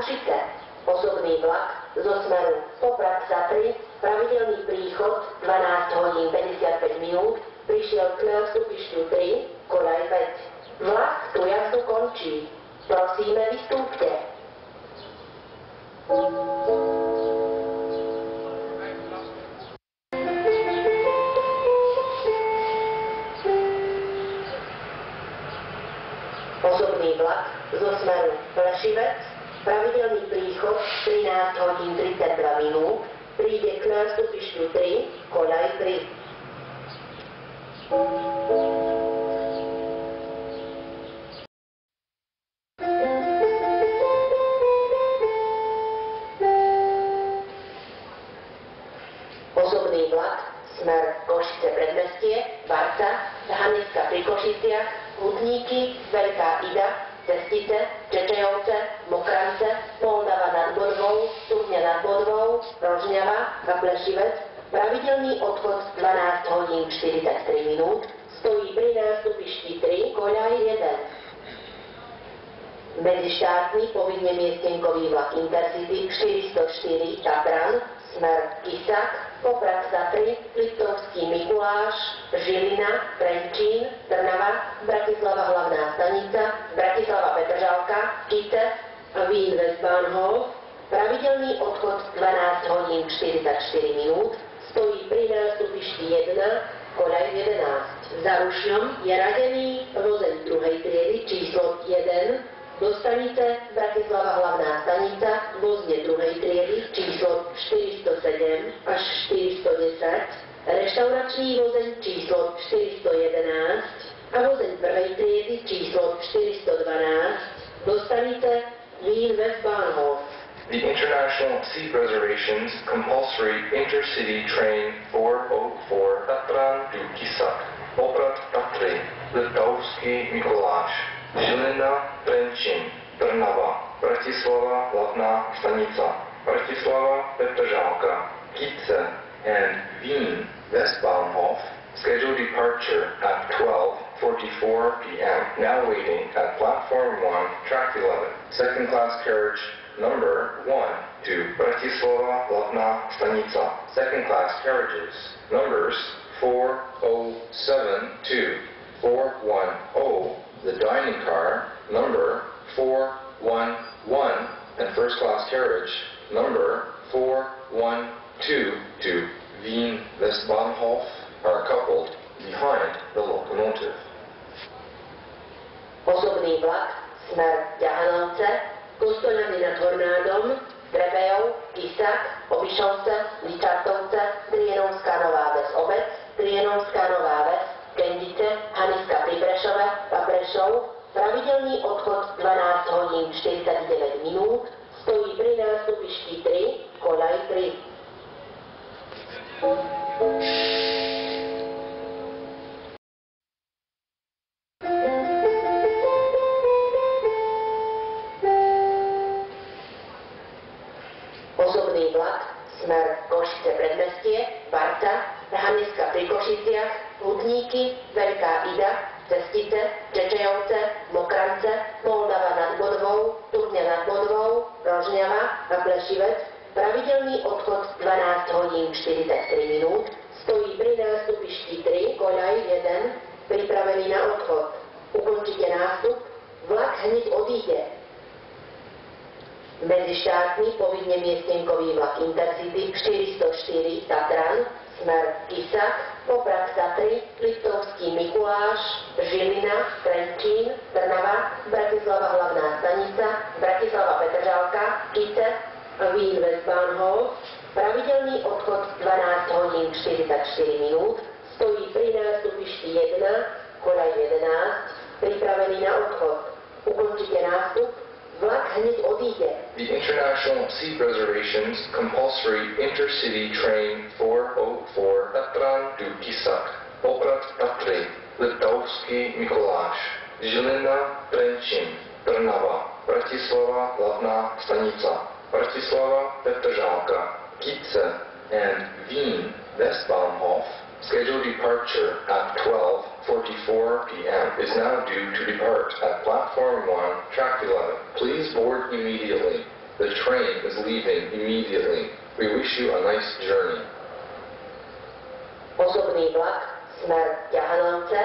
Košice. Osobný vlak zo smeru Poprad-Tatry, pravidelný príchod 12 hodín 55 minút, prišiel k nástupišťu 3, koľaj 5. Vlak tu jazdu končí. Prosíme, vystúpte. Osobný vlak zo smeru Plešivec, pravidelný príchod 13 hodín 32 minút, príde k nástupišťu 3, koľaj 3. Osobný vlak smer Košice predmestie, Barca, Haniska pri Košiciach, Hudníky, Veľká Ida, Cestice, Čečejovce, Mokrance, Moldava nad Bodvou, Studňa nad Bodvou, Rožňava a Plešivec. Pravidelný odchod 12 hodín 43 minút, stojí pri nástupišti 3, koľaj 1. Medzištátny povinne miestenkový vlak Intercity 404 Tatran, smer Kisak, Poprad-Tatry, Liptovský Mikuláš, Žilina, Trenčín, Trnava, Bratislava hlavná stanica, Bratislava Petržalka, Kice, Vín Westbahnhof. Pravidelný odchod 12 hodín 44 minút, stojí pri nástupišti 1, koľaj 11. Za Rušňom je radený vozeň druhej triedy číslo 1, do stanice Bratislava hlavná stanica, vozne druhej triedy číslo 407 až 410, reštauračný vozeň číslo 411 a vozeň prvej triedy číslo 412, do stanice Vín Westbahnhof. The International Seat Reservations Compulsory Intercity Train 404 Tatran to Kisak, Poprad-Tatry, Liptovský Mikuláš, Žilina, Trenčín, Trnava, Bratislava hlavná stanica, Bratislava Petržalka, Kice, and Vín Westbahnhof, scheduled departure at 12:44 p.m. Now waiting at platform 1, track 11. Second class carriage number 1 to Bratislava hlavná stanica. Second class carriages numbers 407 to 410. The dining car number 411 and first class carriage number 412 to Wien Westbahnhof are coupled behind the locomotive. Osobný vlak smer Ďahanovce, Kostoľany nad Hornádom, Trebejov, Kisak, Obišovce, Ličartovce, Drienovská Nová Ves obec, Drienovská Nová Ves, Kendice, Haniska pri Prešove a Prešov. Pravidelný odchod 12 hodín 49 minút, stojí pri nástupišti 3, koľaj 3. Osobný vlak smer Košice predmestie, Barca, Haniska pri Košiciach, Hudníky, Veľká Ida, Cestice, Čečejovce, Mokrance, Moldava nad Bodvou, Studňa nad Bodvou, Rožňava a Plešivec. Pravidelný odchod 12 hodín 43 minút, stojí pri nástupišti 3, koľaj 1, pripravený na odchod. Ukončite nástup, vlak hneď odíde. Medzištátny povinne miestenkový vlak Intercity 404 Tatran, smer Kisak, Poprad-Tatry, Liptovský Mikuláš, Žilina, Trenčín, Trnava, Bratislava hlavná stanica, Bratislava Petržalka, Kice, Vín Westbahnhof. Pravidelný odchod 12 hodín 44 minút, stojí pri nástupišti 1, koľaj 11, pripravený na odchod. Ukončite nástup, vlak hneď odíde. The International Seat Reservations Compulsory Intercity Train 404 Tatran to Kisak, Poprad-Tatry, Liptovský Mikuláš, Žilina, Trenčín, Trnava, Bratislava hlavná stanica, Bratislava Petržalka, Kice, and Vín Westbahnhof. Scheduled departure at 12:44 p.m. is now due to depart at platform 1, track 11. Please board immediately. The train is leaving immediately. We wish you a nice journey. Osobný vlak, smer Ťahanovce,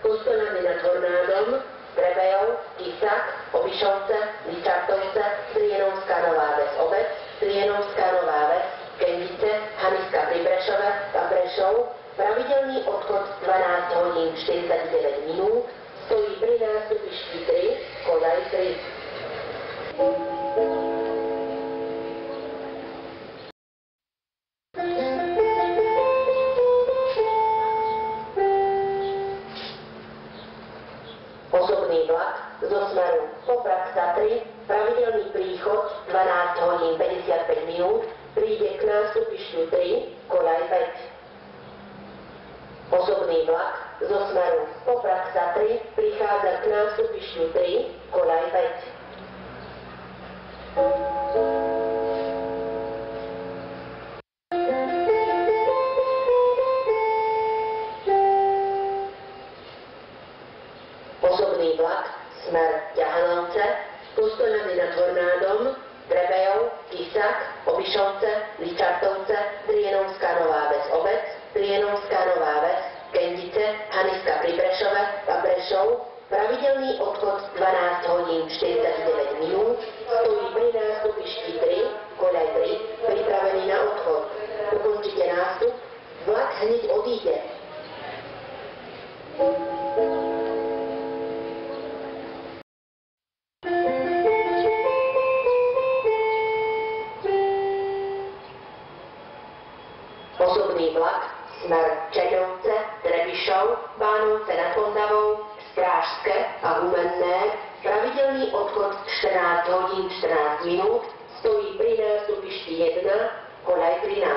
Pustoľany nad Hornádom, Trebejov, Kisák, Obišovce, Ličartovce, Trienovská Nová Ves Obec, Trienovská Nová Ves, Kendice, Haniska pri Prešove a Prešov, pravidelný odchod 12 hodín 49 minút, stojí pri nástupišti 3, Koľaj 3. Osobný vlak zo smeru Poprad-Tatry, pravidelný príchod 12 hodín 55 minút, príde k nástupišťu 3, Koľaj 5. Osobný vlak zo smeru Poprad-Tatry prichádza k nástupišťu 3, Koľaj 5. Osobný vlak, smer Ťahanovce, Pustoľany nad Hornádom, Trebejov, Kisák, Obišovce, Ličartovce, Trienovská Nová Ves Obec, Trienovská Nová Ves, Kendice, Haniska pri Prešove a Prešov, pravidelný odchod 12 hodín 49 minút, stojí pri nástupišti 3, Koľaj 3, pripravený na odchod. Ukončite nástup, vlak hneď odíde. Osobný vlak, smer Čeňovce, Trebišov, Bánovce nad Ondavou, Strážske a Humenné, pravidelný odchod 14 hodín 14 minút, stojí pri nástupišti 1, Koľaj 13.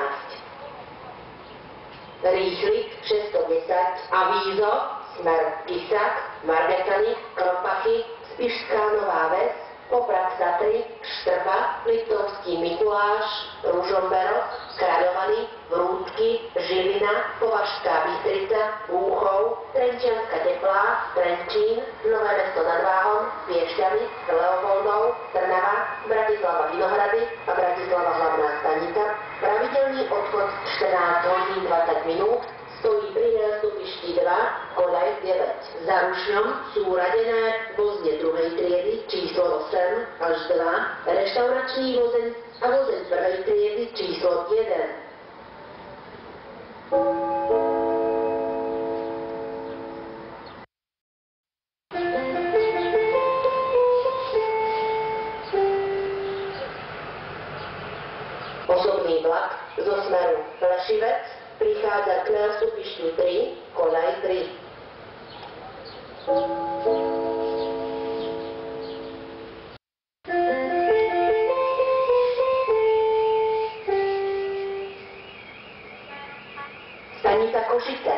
Rýchlik 610, Avízo, smer Kisák, Margetany, Kropachy, Spišská Nová Ves, Poprad-Tatry, Štrba, Liptovský Mikuláš, Ružomberok, Kráľovany, Vrútky, Žilina, Považská Bystrica, Úchov, Trenčianska Teplá, Trenčín, Nové Mesto nad Váhom, Piešťany, Leopoldov, Trnava, Bratislava Vinohrady a Bratislava hlavná stanica. Pravidelný odchod 14 hodín 20 minút, stojí pri nástupišti 2, Koľaj 9. Za Rušňom sú uradené vozne druhej triedy číslo 8 až 2, reštauračný vozeň a vozeň prvej triedy číslo 1. Osobný vlak zo smeru Plešivec prichádza k nástupišťu 3, Koľaj 3. Stanica Košice.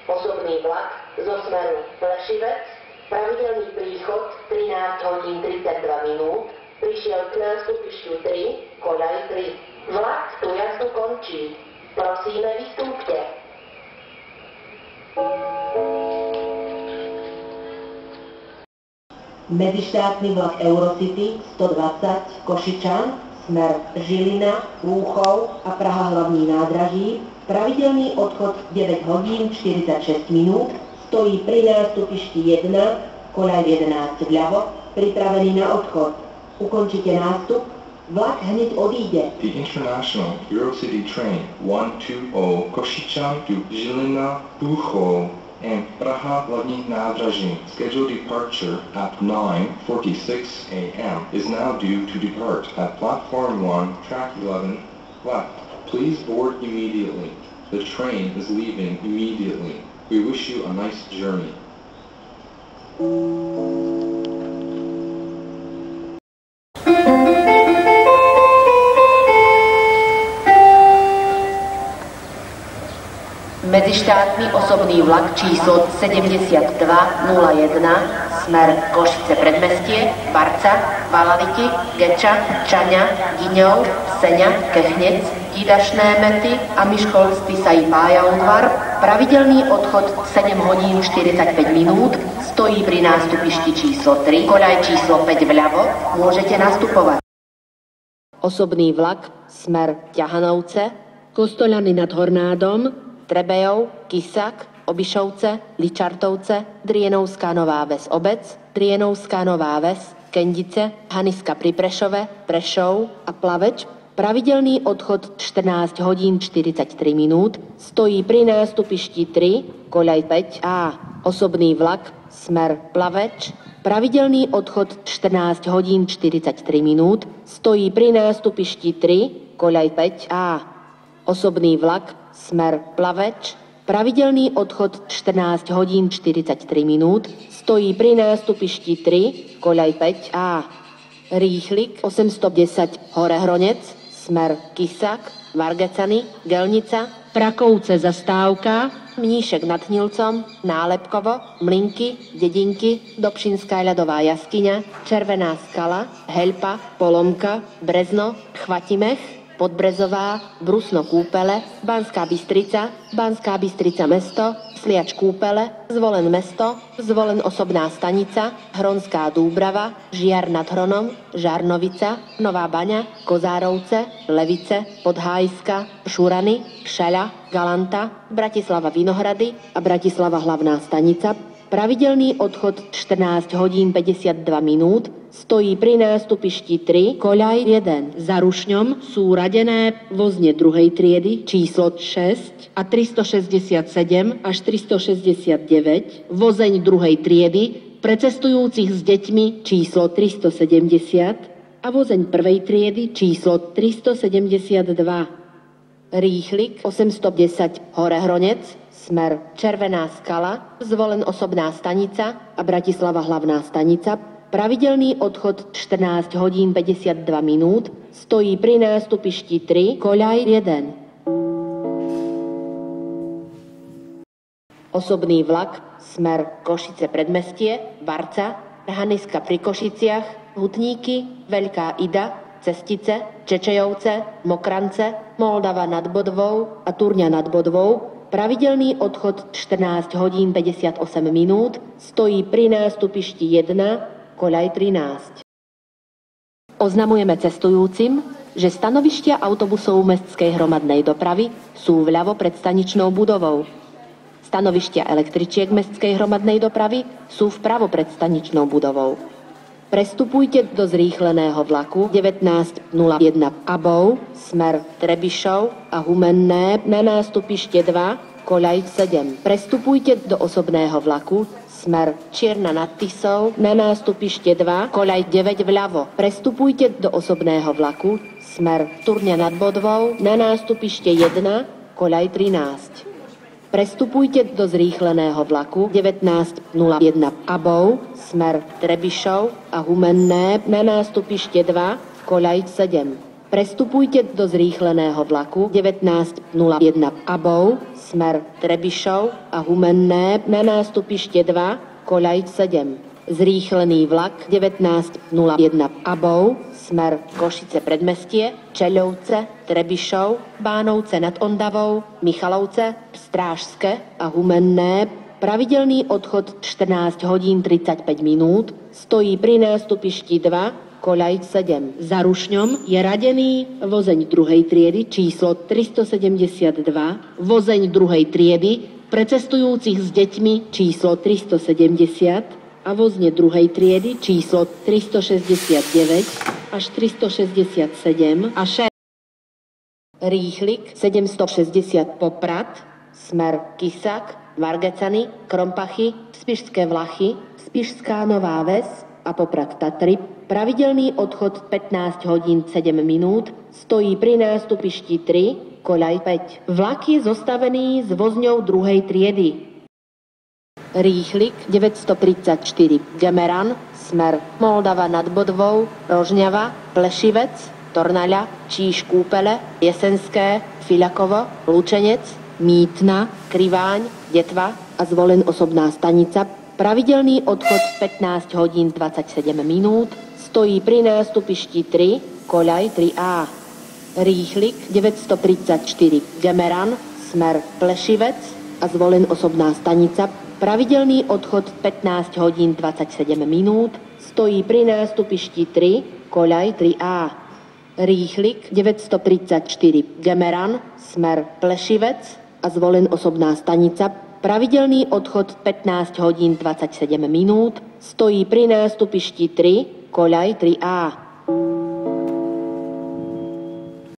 Osobný vlak zo smeru Plešivec, pravidelný príchod 13 hodín 32 minút, prišiel k nástupišťu 3, Koľaj 3. Vlak tú jazdu končí. Prosíme, vystúpte. Medzištátny vlak Eurocity 120 Košičan, smer Žilina, Lúchov a Praha hlavní nádraží, pravidelný odchod 9 hodín 46 minút, stojí pri nástupišti 1, Koľaj 11 vľavo, pripravený na odchod. Ukončite nástup, vlak hneď odíde. The international Eurocity train 120 Košičan to Žilina, Lúchov and Praha hlavních nádraží, scheduled departure at 9:46 a.m. is now due to depart at platform 1, track 11, left. Please board immediately. The train is leaving immediately. We wish you a nice journey. Medzištátny osobný vlak číslo 7201, smer Košice predmestie, Barca, Valaviti, Geča, Čaňa, Giňov, Seňa, Kechnec, Tidašné Mety a Miškolc, Tisa i Pájaudvar, pravidelný odchod 7 hodín 45 minút, stojí pri nástupišti číslo 3, Koľaj číslo 5 vľavo, môžete nastupovať. Osobný vlak smer Ťahanovce, Kostolany nad Hornádom, Trebejov, Kysak, Obišovce, Ličartovce, Drienovská Nová Ves Obec, Drienovská Nová Ves, Kendice, Haniska pri Prešove, Prešov a Plaveč. Pravidelný odchod 14 hodín 43 minút, stojí pri nástupišti 3, koľaj 5A. Osobný vlak smer Plaveč. Pravidelný odchod 14 hodín 43 minút, stojí pri nástupišti 3, koľaj 5A. Osobný vlak smer Plaveč. Pravidelný odchod 14 hodín 43 minút, stojí pri nástupišti 3, koľaj 5A. Rýchlik 810 Horehronec, smer Kysak, Vargecany, Gelnica, Prakovce zastávka, Mníšek nad Hnilcom, Nálepkovo, Mlinky, Dedinky, Dobšinská ľadová jaskyňa, Červená skala, Heľpa, Polomka, Brezno, Chvatimech, Podbrezová, Brusno Kúpele, Banská Bystrica, Banská Bystrica mesto, Sliač Kúpele, Zvolen mesto, Zvolen osobná stanica, Hronská Dúbrava, Žiar nad Hronom, Žarnovica, Nová Baňa, Kozárovce, Levice, Podhájska, Šurany, Šeľa, Galanta, Bratislava Vinohrady a Bratislava hlavná stanica. Pravidelný odchod 14 hodín 52 minút, stojí pri nástupišti 3, koľaj 1. za Rušňom sú radené vozne druhej triedy číslo 6 a 367 až 369, vozeň druhej triedy pre cestujúcich s deťmi číslo 370 a vozeň prvej triedy číslo 372. Rýchlik 810 Horehronec, smer Červená skala, Zvolen osobná stanica a Bratislava hlavná stanica. Pravidelný odchod 14 hodín 52 minút, stojí pri nástupišti 3, koľaj 1. Osobný vlak smer Košice predmestie, Barca, Haniska pri Košiciach, Hutníky, Veľká Ida, Cestice, Čečejovce, Mokrance, Moldava nad Bodvou a Turňa nad Bodvou. Pravidelný odchod 14 hodín 58 minút, stojí pri nástupišti 1, koľaj 13. Oznamujeme cestujúcim, že stanovištia autobusov mestskej hromadnej dopravy sú vľavo pred staničnou budovou. Stanovištia električiek mestskej hromadnej dopravy sú vpravo pred staničnou budovou. Prestupujte do zrýchleného vlaku 1901 Abov, smer Trebišov a Humenné na nástupište 2, koľaj 7. Prestupujte do osobného vlaku smer Čierna nad Tisou na nástupište 2, koľaj 9 vľavo. Prestupujte do osobného vlaku smer Turňa nad Bodvou na nástupište 1, koľaj 13. Prestupujte do zrýchleného vlaku 1901 Abov, smer Trebišov a Humenné na nástupište 2, koľaj 7. Prestupujte do zrýchleného vlaku 1901 Abov, smer Trebišov a Humenné na nástupište 2, koľaj 7. Zrýchlený vlak 1901 Abov, smer Košice predmestie, Čeľovce, Trebišov, Bánovce nad Ondavou, Michalovce, Strážske a Humenné. Pravidelný odchod 14 hodín 35 minút, stojí pri nástupišti 2, koľaj 7. Za Rušňom je radený vozeň druhej triedy číslo 372, vozeň druhej triedy pre cestujúcich s deťmi číslo 370 a vozne druhej triedy číslo 369 až 367 a 6. Rýchlik 760 Poprad, smer Kysak, Vargecany, Krompachy, Spišské Vlachy, Spišská Nová Ves a Poprad Tatry. Pravidelný odchod 15 hodín 7 minút, stojí pri nástupišti 3, koľaj 5. Vlak je zostavený s vozňou druhej triedy. Rýchlik 934 Gemeran, smer Moldava nad Bodvou, Rožňava, Plešivec, Tornaľa, Číž Kúpele, Jesenské, Fiľakovo, Lučenec, Mýtna, Kriváň, Detva a Zvolen osobná stanica. Pravidelný odchod 15 hodín 27 minút, stojí pri nástupišti 3, koľaj 3A. Rýchlik 934 Gemeran, smer Plešivec a Zvolen osobná stanica. Pravidelný odchod 15 hodín 27 minút, stojí pri nástupišti 3, koľaj 3A. Rýchlik 934 Gemeran, smer Plešivec a Zvolen osobná stanica. Pravidelný odchod 15 hodín 27 minút. Stojí pri nástupišti 3, koľaj 3A.